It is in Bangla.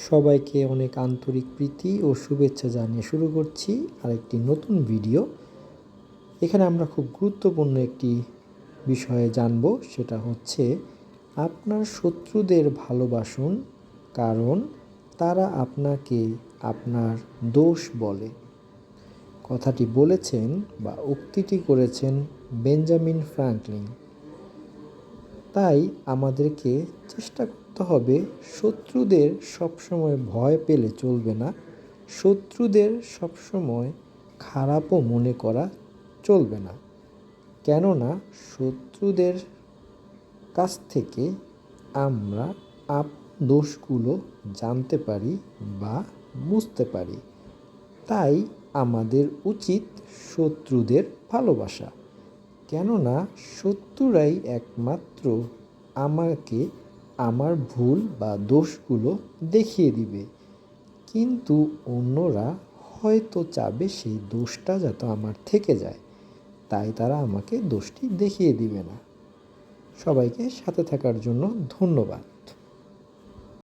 সবাইকে অনেক আন্তরিক প্রীতি ও শুভেচ্ছা জানিয়ে শুরু করছি আরেকটি নতুন ভিডিও। এখানে আমরা খুব গুরুত্বপূর্ণ একটি বিষয়ে জানব, সেটা হচ্ছে আপনার শত্রুদের ভালোবাসুন, কারণ তারা আপনাকে আপনার দোষ বলে। কথাটি বলেছেন বা উক্তিটি করেছেন বেঞ্জামিন ফ্রাঙ্কলিন। তাই আমাদেরকে চেষ্টা করতে হবে শত্রুদের সবসময় ভয় পেলে চলবে না, শত্রুদের সবসময় খারাপও মনে করা চলবে না। কেননা শত্রুদের কাছ থেকে আমরা দোষগুলো জানতে পারি বা বুঝতে পারি। তাই আমাদের উচিত শত্রুদের ভালোবাসা, কেননা শত্রুরাই একমাত্র আমাকে আমার ভুল বা দোষগুলো দেখিয়ে দিবে, কিন্তু অন্যরা হয়তো চাবে সেই দোষটা যাতে আমার থেকে যায়, তাই তারা আমাকে দোষটি দেখিয়ে দিবে না। সবাইকে সাথে থাকার জন্য ধন্যবাদ।